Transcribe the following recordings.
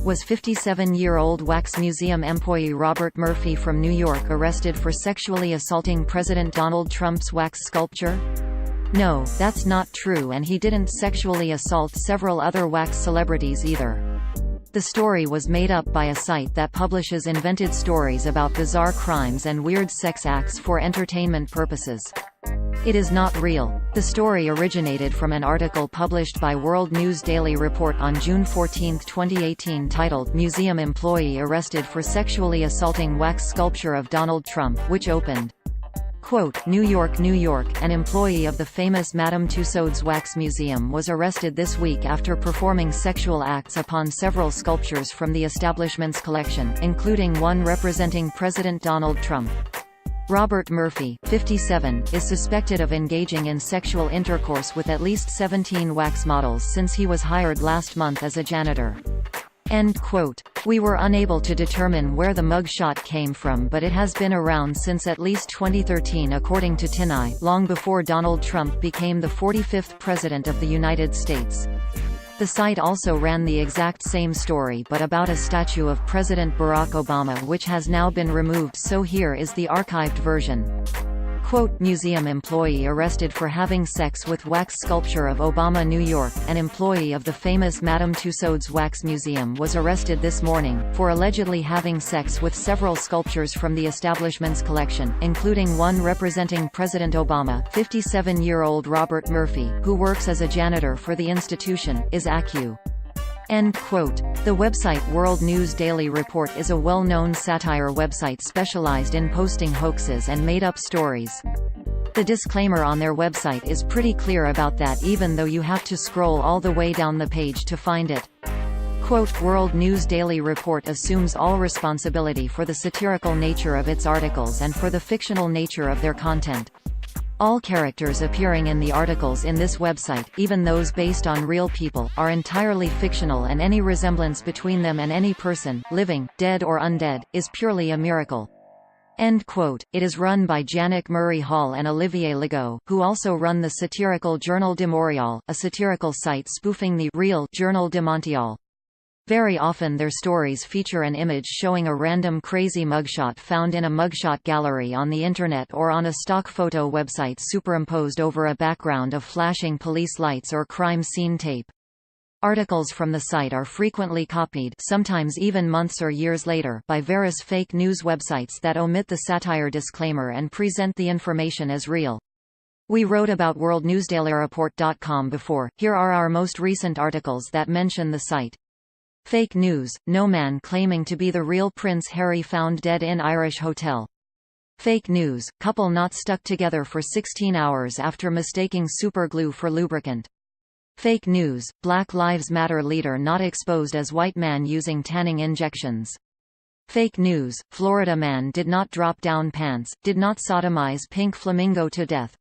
Was 57-year-old wax museum employee Robert Murphy from New York arrested for sexually assaulting President Donald Trump's wax sculpture? No, that's not true, and he didn't sexually assault several other wax celebrities either. The story was made up by a site that publishes invented stories about bizarre crimes and weird sex acts for entertainment purposes. It is not real. The story originated from an article published by World News Daily Report on June 14, 2018 titled "Museum Employee Arrested for Sexually Assaulting Wax Sculpture of Donald Trump," which opened, quote, New York, New York, an employee of the famous Madame Tussauds Wax Museum was arrested this week after performing sexual acts upon several sculptures from the establishment's collection, including one representing President Donald Trump. Robert Murphy, 57, is suspected of engaging in sexual intercourse with at least 17 wax models since he was hired last month as a janitor. End quote. We were unable to determine where the mugshot came from, but it has been around since at least 2013 according to TinEye, long before Donald Trump became the 45th President of the United States. The site also ran the exact same story but about a statue of President Barack Obama, which has now been removed, so here is the archived version. Quote, museum employee arrested for having sex with wax sculpture of Obama. New York, an employee of the famous Madame Tussauds Wax Museum was arrested this morning, for allegedly having sex with several sculptures from the establishment's collection, including one representing President Obama. 57-year-old Robert Murphy, who works as a janitor for the institution, is accused. End quote. The website World News Daily Report is a well-known satire website specialized in posting hoaxes and made-up stories. The disclaimer on their website is pretty clear about that, even though you have to scroll all the way down the page to find it. Quote, World News Daily Report assumes all responsibility for the satirical nature of its articles and for the fictional nature of their content. All characters appearing in the articles in this website, even those based on real people, are entirely fictional, and any resemblance between them and any person, living, dead or undead, is purely a miracle. End quote. It is run by Janek Murray Hall and Olivier Legault, who also run the satirical Journal de Montréal, a satirical site spoofing the real Journal de Montréal. Very often their stories feature an image showing a random crazy mugshot found in a mugshot gallery on the internet or on a stock photo website superimposed over a background of flashing police lights or crime scene tape. Articles from the site are frequently copied, sometimes even months or years later, by various fake news websites that omit the satire disclaimer and present the information as real. We wrote about worldnewsdailyreport.com before. Here are our most recent articles that mention the site. Fake news, no man claiming to be the real Prince Harry found dead in Irish hotel. Fake news, couple not stuck together for 16 hours after mistaking super glue for lubricant. Fake news, Black Lives Matter leader not exposed as white man using tanning injections. Fake news, Florida man did not drop down pants, did not sodomize pink flamingo to death.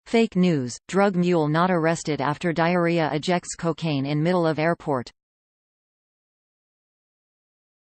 Fake news, drug mule not arrested after diarrhea ejects cocaine in middle of airport.